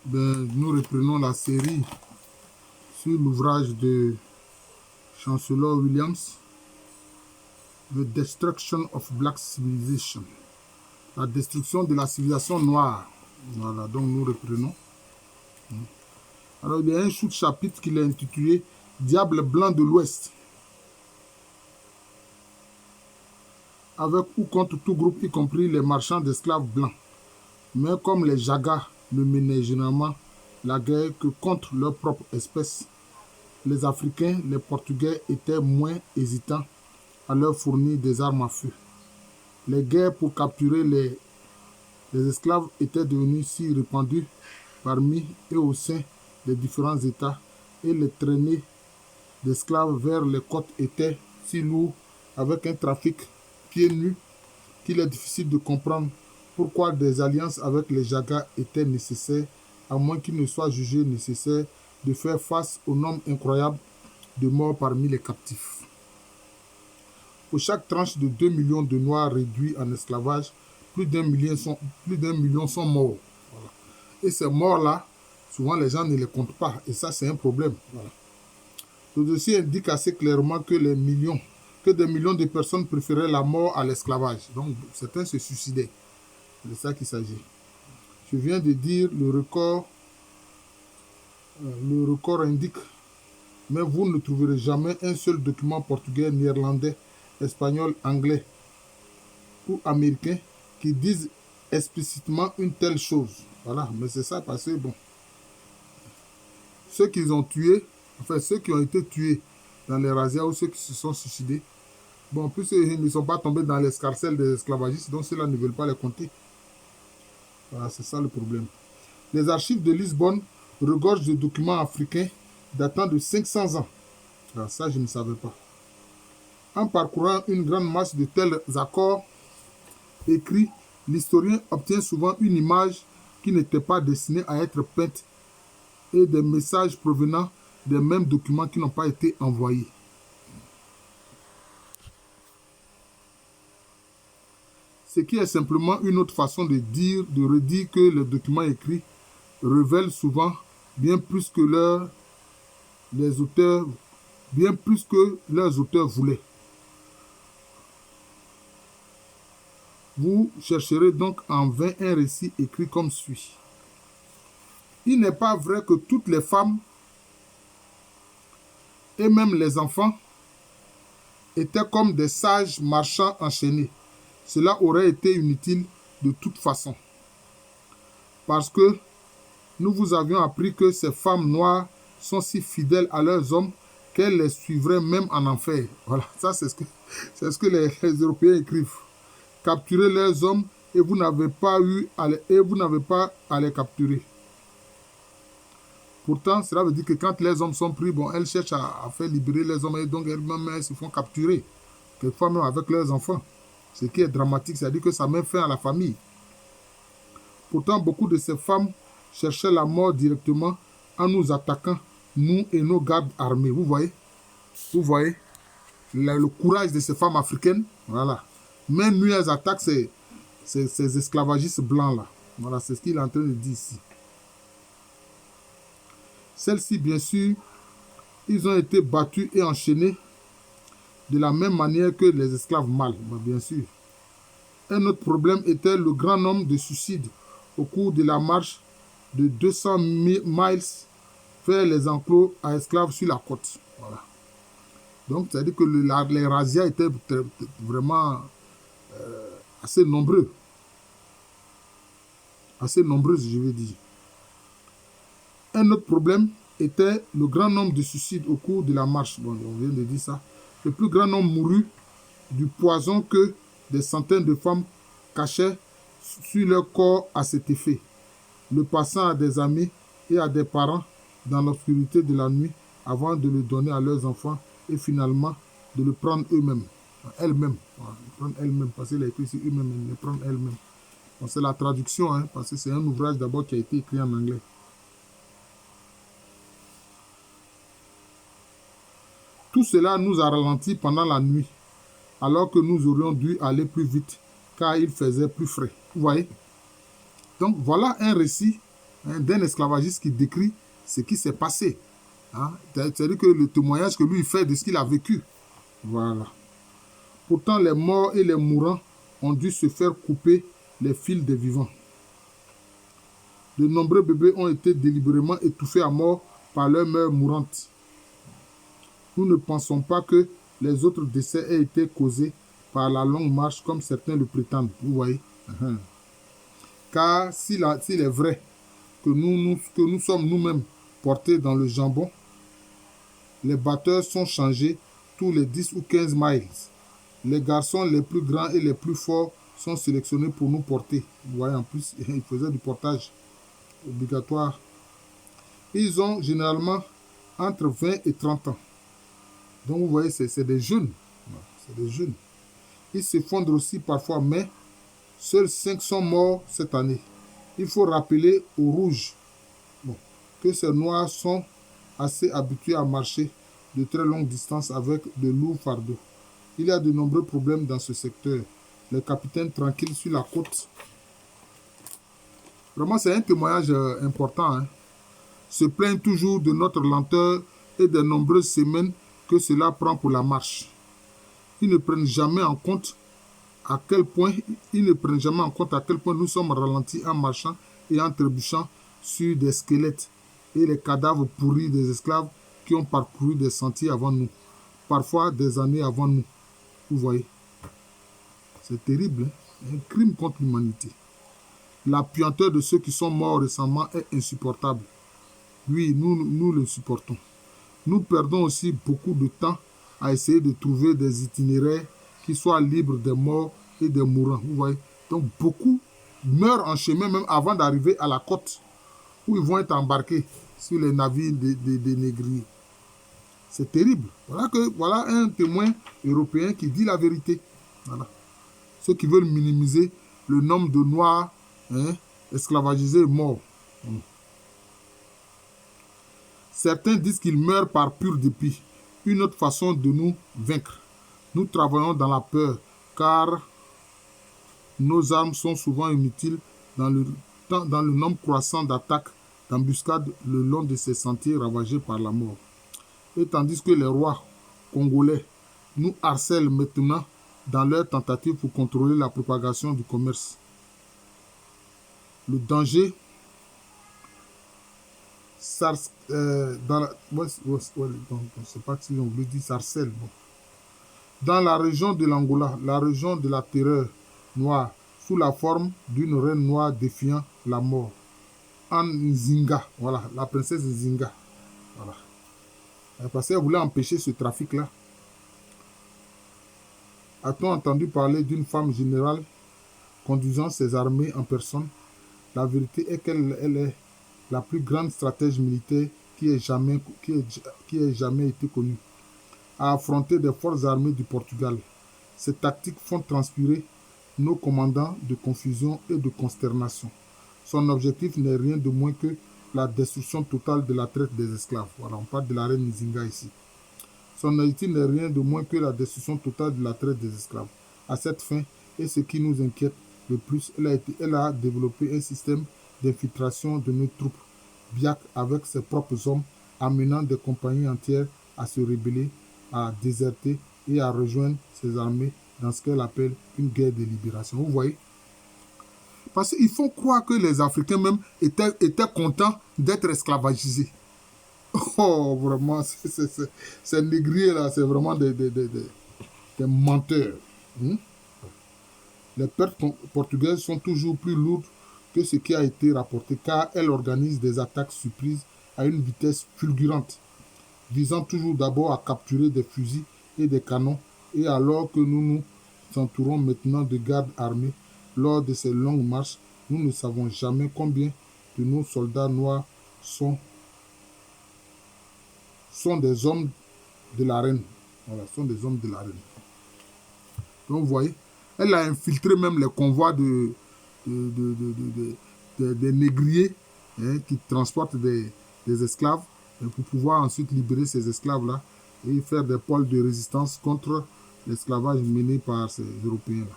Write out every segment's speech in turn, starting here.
Nous reprenons la série sur l'ouvrage de Chancellor Williams, The Destruction of Black Civilization, la destruction de la civilisation noire. Voilà, donc nous reprenons. Alors il y a un sous-chapitre qu'il a intitulé Diable blanc de l'Ouest, avec ou contre tout groupe, y compris les marchands d'esclaves blancs. Mais comme les Jagas ne menaient généralement la guerre que contre leur propre espèce, les Africains, les Portugais étaient moins hésitants à leur fournir des armes à feu. Les guerres pour capturer les esclaves étaient devenues si répandues parmi et au sein des différents États, et les traînées d'esclaves vers les côtes étaient si lourds avec un trafic pieds nus qu'il est difficile de comprendre pourquoi des alliances avec les Jagas étaient nécessaires, à moins qu'il ne soit jugé nécessaire de faire face au nombre incroyable de morts parmi les captifs. Pour chaque tranche de 2 millions de Noirs réduits en esclavage, plus d'un million sont morts. Voilà. Et ces morts-là, souvent les gens ne les comptent pas, et ça c'est un problème. Voilà. Le dossier indique assez clairement que des millions de personnes préféraient la mort à l'esclavage. Donc certains se suicidaient. C'est de ça qu'il s'agit. Je viens de dire le record indique, mais vous ne trouverez jamais un seul document portugais, néerlandais, espagnol, anglais ou américain qui dise explicitement une telle chose. Voilà, mais c'est ça parce que, bon, ceux qui ont été tués dans les razzias ou ceux qui se sont suicidés, bon, plus ils ne sont pas tombés dans l'escarcelle des esclavagistes, donc ceux-là ne veulent pas les compter. Voilà, c'est ça le problème. Les archives de Lisbonne regorgent de documents africains datant de 500 ans. Alors ça, je ne savais pas. En parcourant une grande masse de tels accords écrits, l'historien obtient souvent une image qui n'était pas destinée à être peinte et des messages provenant des mêmes documents qui n'ont pas été envoyés. Ce qui est simplement une autre façon de redire que les documents écrits révèlent souvent bien plus que leurs auteurs voulaient. Vous chercherez donc en vain un récit écrit comme suit. Il n'est pas vrai que toutes les femmes et même les enfants étaient comme des sages marchands enchaînés. Cela aurait été inutile de toute façon. Parce que nous vous avions appris que ces femmes noires sont si fidèles à leurs hommes qu'elles les suivraient même en enfer. Voilà, ça c'est ce que les Européens écrivent. Capturez leurs hommes et vous n'avez pas à les capturer. Pourtant, cela veut dire que quand les hommes sont pris, bon, elles cherchent à faire libérer les hommes et donc elles se font capturer. Quelquefois même avec leurs enfants. Ce qui est dramatique, c'est-à-dire que ça met fin à la famille. Pourtant, beaucoup de ces femmes cherchaient la mort directement en nous attaquant, nous et nos gardes armés. Vous voyez le courage de ces femmes africaines. Voilà. Même nous, elles attaquent ces esclavagistes blancs-là. Voilà, c'est ce qu'il est en train de dire ici. Celles-ci, bien sûr, ils ont été battus et enchaînés de la même manière que les esclaves mâles, bien sûr. Un autre problème était le grand nombre de suicides au cours de la marche de 200 miles vers les enclos à esclaves sur la côte. Voilà. Donc, c'est-à-dire que les razzias étaient vraiment assez nombreux. Assez nombreuses, je veux dire. Un autre problème était le grand nombre de suicides au cours de la marche. Bon, on vient de dire ça. Le plus grand nombre mourut du poison que des centaines de femmes cachaient sur leur corps à cet effet, le passant à des amis et à des parents dans l'obscurité de la nuit avant de le donner à leurs enfants et finalement de le prendre elles-mêmes. Parce qu'il a écrit sur eux-mêmes, le prendre elles-mêmes. Bon, c'est la traduction, parce que c'est un ouvrage d'abord qui a été écrit en anglais. Tout cela nous a ralenti pendant la nuit, alors que nous aurions dû aller plus vite, car il faisait plus frais. Vous voyez? Donc voilà un récit hein, d'un esclavagiste qui décrit ce qui s'est passé. Hein. C'est-à-dire que le témoignage que lui fait de ce qu'il a vécu. Voilà. Pourtant, les morts et les mourants ont dû se faire couper les fils des vivants. De nombreux bébés ont été délibérément étouffés à mort par leur mère mourante. Nous ne pensons pas que les autres décès aient été causés par la longue marche comme certains le prétendent. Vous voyez. Car s'il est vrai que nous sommes nous-mêmes portés dans le jambon, les batteurs sont changés tous les 10 ou 15 miles. Les garçons les plus grands et les plus forts sont sélectionnés pour nous porter. Vous voyez, en plus, ils faisaient du portage obligatoire. Ils ont généralement entre 20 et 30 ans. Donc, vous voyez, c'est des jeunes. C'est des jeunes. Ils s'effondrent aussi parfois, mais seuls 5 sont morts cette année. Il faut rappeler aux rouges que ces noirs sont assez habitués à marcher de très longues distances avec de lourds fardeaux. Il y a de nombreux problèmes dans ce secteur. Les capitaines tranquilles sur la côte. Vraiment, c'est un témoignage important. Hein. Se plaignent toujours de notre lenteur et des nombreuses semaines que cela prend pour la marche. Ils ne prennent jamais en compte à quel point nous sommes ralentis en marchant et en trébuchant sur des squelettes et les cadavres pourris des esclaves qui ont parcouru des sentiers avant nous, parfois des années avant nous. Vous voyez, c'est terrible, hein? Un crime contre l'humanité. La puanteur de ceux qui sont morts récemment est insupportable. Oui, nous le supportons. Nous perdons aussi beaucoup de temps à essayer de trouver des itinéraires qui soient libres des morts et des mourants. Vous voyez, donc beaucoup meurent en chemin même avant d'arriver à la côte où ils vont être embarqués sur les navires des négriers. C'est terrible. Voilà un témoin européen qui dit la vérité. Voilà. Ceux qui veulent minimiser le nombre de Noirs esclavagisés et morts. Certains disent qu'ils meurent par pur dépit. Une autre façon de nous vaincre. Nous travaillons dans la peur, car nos armes sont souvent inutiles dans le nombre croissant d'attaques, d'embuscades le long de ces sentiers ravagés par la mort. Et tandis que les rois congolais nous harcèlent maintenant dans leur tentative pour contrôler la propagation du commerce. Le danger dans la région de l'Angola, la région de la terreur noire, sous la forme d'une reine noire défiant la mort. En Nzinga, voilà, la princesse Nzinga. Voilà. Parce qu'elle voulait empêcher ce trafic-là. A-t-on entendu parler d'une femme générale conduisant ses armées en personne? La vérité est qu'elle est la plus grande stratège militaire qui ait jamais été connue, à affronter des forces armées du Portugal. Ces tactiques font transpirer nos commandants de confusion et de consternation. Son objectif n'est rien de moins que la destruction totale de la traite des esclaves. Voilà, on parle de la reine Nzinga ici. Son objectif n'est rien de moins que la destruction totale de la traite des esclaves. À cette fin, et ce qui nous inquiète le plus, elle a développé un système d'infiltration de nos troupes, BIAC, avec ses propres hommes, amenant des compagnies entières à se rebeller, à déserter et à rejoindre ses armées dans ce qu'elle appelle une guerre de libération. Vous voyez? Parce qu'ils font croire que les Africains même étaient contents d'être esclavagisés. Oh, vraiment, ces négriers-là, c'est vraiment des menteurs. Les pertes portugaises sont toujours plus lourdes que ce qui a été rapporté, car elles organisent des attaques surprises à une vitesse fulgurante, visant toujours d'abord à capturer des fusils et des canons, et alors que nous nous entourons maintenant de gardes armés lors de ces longues marches, nous ne savons jamais combien de nos soldats noirs sont des hommes de la reine. Voilà, sont des hommes de la reine. Donc vous voyez, elle a infiltré même les convois des négriers qui transportent des esclaves pour pouvoir ensuite libérer ces esclaves-là et faire des pôles de résistance contre l'esclavage mené par ces Européens-là.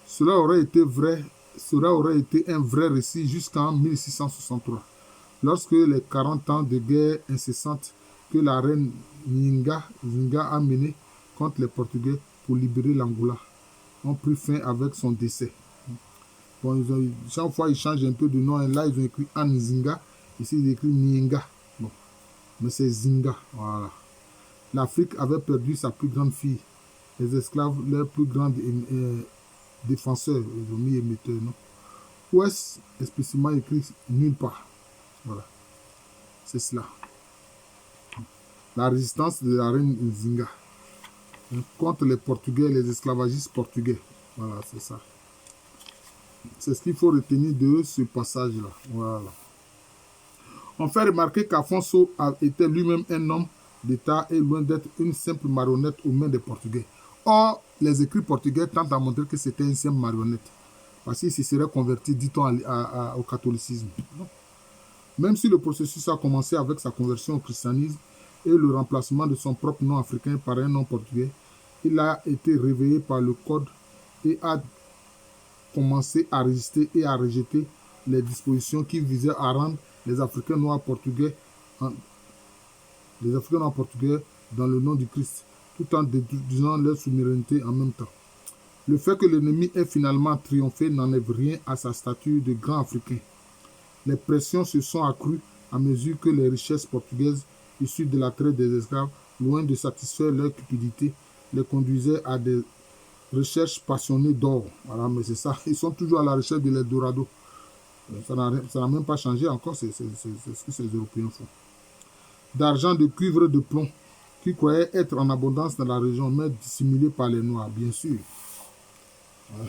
Cela aurait été vrai cela aurait été un vrai récit jusqu'en 1663, lorsque les 40 ans de guerre incessante que la reine Nzinga a menée contre les Portugais pour libérer l'Angola ont pris fin avec son décès. Bon, chaque fois, ils changent un peu de nom. Et là, ils ont écrit Nzinga. Ici, ils écrivent Ninga. Bon, mais c'est Zinga. Voilà. L'Afrique avait perdu sa plus grande fille. Les esclaves, leurs plus grands défenseurs. Ils ont mis émetteurs, non? Ouest, explicitement écrit nulle part. Voilà. C'est cela. La résistance de la reine Nzinga contre les Portugais, les esclavagistes portugais. Voilà, c'est ça. C'est ce qu'il faut retenir de ce passage-là. Voilà. On fait remarquer qu'Afonso était lui-même un homme d'État et loin d'être une simple marionnette aux mains des Portugais. Or, les écrits portugais tentent à montrer que c'était une simple marionnette. Parce qu'il se serait converti, dit-on, au catholicisme. Non. Même si le processus a commencé avec sa conversion au christianisme et le remplacement de son propre nom africain par un nom portugais, il a été réveillé par le code et a commencé à résister et à rejeter les dispositions qui visaient à rendre les Africains noirs portugais dans le nom du Christ, tout en détruisant leur souveraineté en même temps. Le fait que l'ennemi ait finalement triomphé n'enlève rien à sa stature de grand Africain. Les pressions se sont accrues à mesure que les richesses portugaises issues de la traite des esclaves, loin de satisfaire leur cupidité, les conduisaient à des recherches passionnées d'or. Voilà, mais c'est ça. Ils sont toujours à la recherche de l'Eldorado. Ça n'a même pas changé encore, c'est ce que ces Européens font. D'argent, de cuivre, de plomb, qui croyaient être en abondance dans la région, mais dissimulés par les Noirs, bien sûr.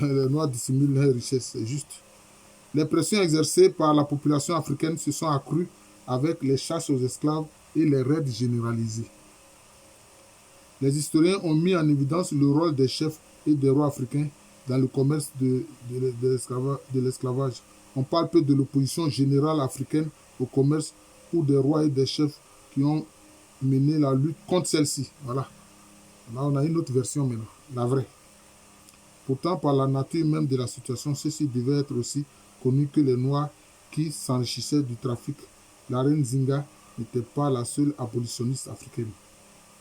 Les Noirs dissimulent leurs richesses, c'est juste. Les pressions exercées par la population africaine se sont accrues avec les chasses aux esclaves et les raids généralisés. Les historiens ont mis en évidence le rôle des chefs et des rois africains dans le commerce de l'esclavage. On parle peu de l'opposition générale africaine au commerce ou des rois et des chefs qui ont mené la lutte contre celle-ci. Voilà. Là, on a une autre version maintenant, la vraie. Pourtant, par la nature même de la situation, ceci devait être aussi connu que les Noirs qui s'enrichissaient du trafic. La reine Zinga n'était pas la seule abolitionniste africaine.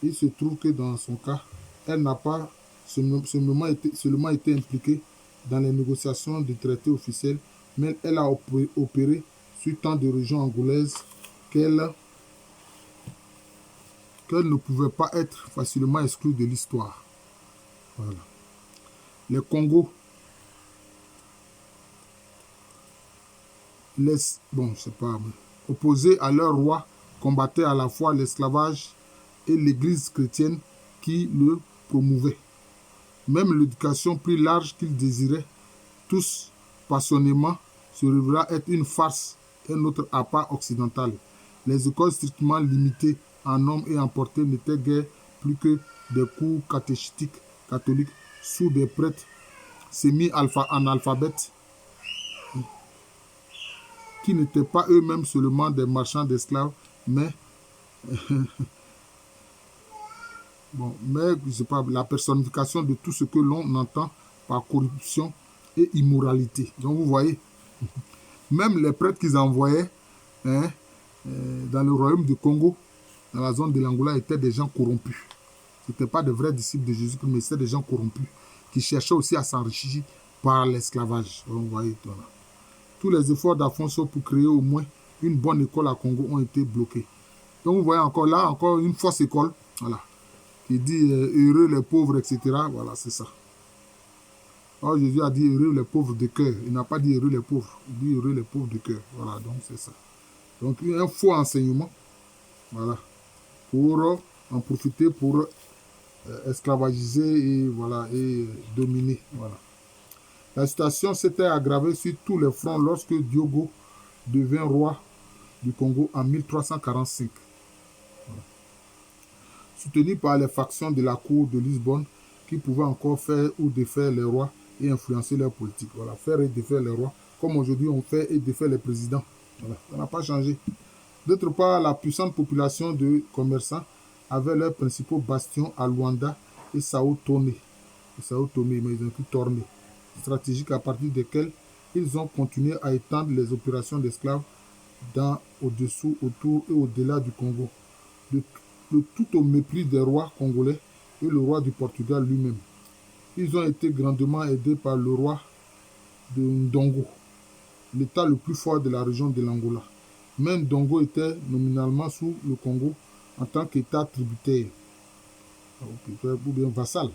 Il se trouve que dans son cas, elle n'a pas seulement été impliquée dans les négociations du traité officiel, mais elle a opéré sur tant de régions angolaises qu'elle ne pouvait pas être facilement exclue de l'histoire. Voilà. Les Congos, opposés à leur roi, combattaient à la fois l'esclavage et l'église chrétienne qui le promouvait. Même l'éducation plus large qu'ils désiraient tous passionnément se révéla être une farce et notre appât occidental. Les écoles strictement limitées en nombre et en portée n'étaient guère plus que des cours catéchétiques catholiques sous des prêtres semi-analphabètes qui n'étaient pas eux-mêmes seulement des marchands d'esclaves, mais je sais pas, la personnification de tout ce que l'on entend par corruption et immoralité. Donc vous voyez, même les prêtres qu'ils envoyaient dans le royaume du Congo, dans la zone de l'Angola, étaient des gens corrompus. Ce n'étaient pas de vrais disciples de Jésus, mais c'était des gens corrompus qui cherchaient aussi à s'enrichir par l'esclavage. Donc vous voyez, voilà. Tous les efforts d'Afonso pour créer au moins une bonne école à Congo ont été bloqués. Donc vous voyez encore là, encore une fausse école, voilà, qui dit heureux les pauvres, etc. Voilà, c'est ça. Or, Jésus a dit heureux les pauvres de cœur. Il n'a pas dit heureux les pauvres. Il dit heureux les pauvres de cœur. Voilà, donc c'est ça. Donc un faux enseignement, voilà, pour en profiter pour esclavagiser et, voilà, et dominer. Voilà. La situation s'était aggravée sur tous les fronts lorsque Diogo devint roi du Congo en 1345. Voilà. Soutenu par les factions de la cour de Lisbonne qui pouvaient encore faire ou défaire les rois et influencer leur politique. Voilà, faire et défaire les rois, comme aujourd'hui on fait et défaire les présidents. Voilà, ça n'a pas changé. D'autre part, la puissante population de commerçants avait leurs principaux bastions à Luanda et Sao Tomé. Mais ils ont pu tourner. Stratégiques à partir desquels ils ont continué à étendre les opérations d'esclaves au-dessous, autour et au-delà du Congo, de tout au mépris des rois congolais et le roi du Portugal lui-même. Ils ont été grandement aidés par le roi de Ndongo, l'état le plus fort de la région de l'Angola. Mais Ndongo était nominalement sous le Congo en tant qu'État tributaire, ou bien vassal.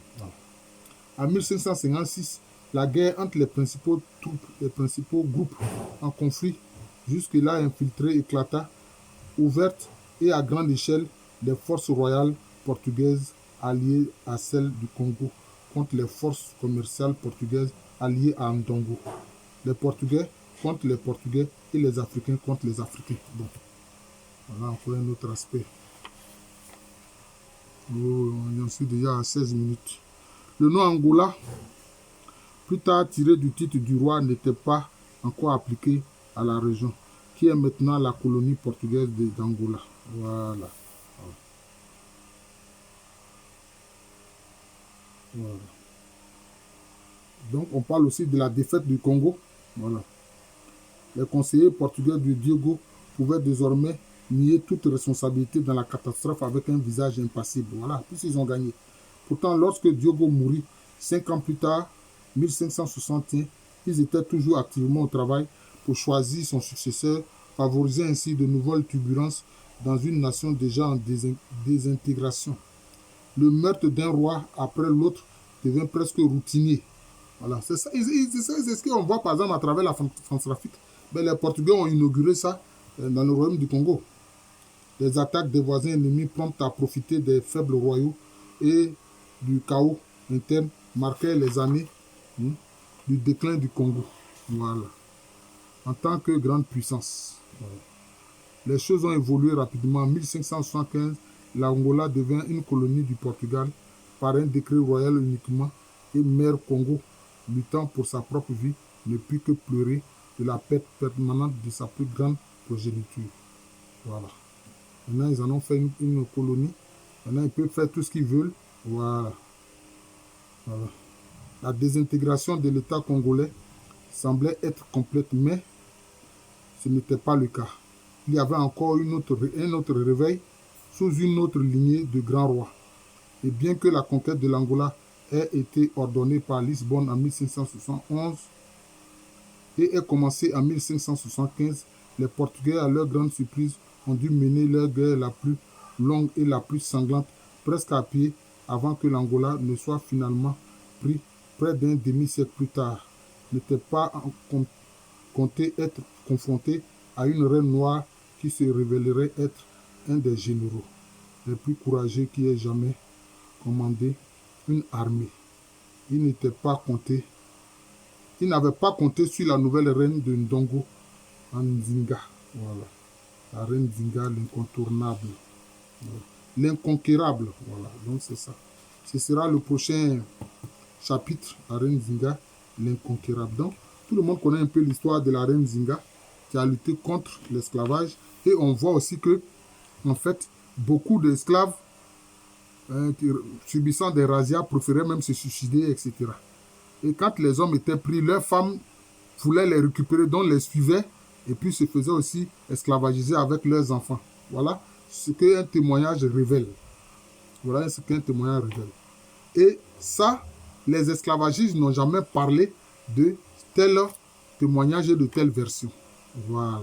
En 1556, la guerre entre les principaux groupes en conflit, jusque-là infiltrés, éclata, ouverte et à grande échelle, les forces royales portugaises alliées à celles du Congo contre les forces commerciales portugaises alliées à Ndongo. Les Portugais contre les Portugais et les Africains contre les Africains. Bon, voilà encore un autre aspect. Oh, on en suis déjà à 16 minutes. Le nom Angola, plus tard tiré du titre du roi, n'était pas encore appliqué à la région, qui est maintenant la colonie portugaise d'Angola. Voilà. Voilà. Donc, on parle aussi de la défaite du Congo. Voilà. Les conseillers portugais de Diogo pouvaient désormais nier toute responsabilité dans la catastrophe avec un visage impassible. Voilà, puisqu'ils ont gagné. Pourtant, lorsque Diogo mourut, 5 ans plus tard, 1561, ils étaient toujours activement au travail pour choisir son successeur, favoriser ainsi de nouvelles turbulences dans une nation déjà en désintégration. Le meurtre d'un roi après l'autre devient presque routinier. Voilà, c'est ça, c'est ce qu'on voit par exemple à travers la France-Afrique. Ben, les Portugais ont inauguré ça dans le royaume du Congo. Les attaques des voisins ennemis promptes à profiter des faibles royaux et du chaos interne marquaient les années du déclin du Congo. Voilà. En tant que grande puissance. Voilà. Les choses ont évolué rapidement. En 1575, l'Angola devint une colonie du Portugal par un décret royal uniquement et Mère Congo, luttant pour sa propre vie, ne put que pleurer de la perte permanente de sa plus grande progéniture. Voilà. Maintenant, ils en ont fait une colonie. Maintenant, ils peuvent faire tout ce qu'ils veulent. Voilà. Voilà. La désintégration de l'État congolais semblait être complète, mais ce n'était pas le cas. Il y avait encore un autre réveil sous une autre lignée de grands rois. Et bien que la conquête de l'Angola ait été ordonnée par Lisbonne en 1571 et ait commencé en 1575, les Portugais, à leur grande surprise, ont dû mener leur guerre la plus longue et la plus sanglante presque à pied avant que l'Angola ne soit finalement pris près d'un demi-siècle plus tard. N'était pas compté être confronté à une reine noire qui se révélerait être un des généraux les plus courageux qui ait jamais commandé une armée. Il n'avait pas compté sur la nouvelle reine de Ndongo, Nzinga. Voilà. La reine Nzinga, l'incontournable. Voilà. L'inconquérable. Voilà. Donc c'est ça. Ce sera le prochain chapitre, la reine Nzinga, l'inconquérable. Donc, tout le monde connaît un peu l'histoire de la reine Nzinga qui a lutté contre l'esclavage. Et on voit aussi que, en fait, beaucoup d'esclaves subissant des razzias préféraient même se suicider, etc. Et quand les hommes étaient pris, leurs femmes voulaient les récupérer, donc les suivaient et puis se faisaient aussi esclavagiser avec leurs enfants. Voilà ce qu'un témoignage révèle. Voilà ce qu'un témoignage révèle. Et ça, les esclavagistes n'ont jamais parlé de tel témoignage et de telle version. Voilà.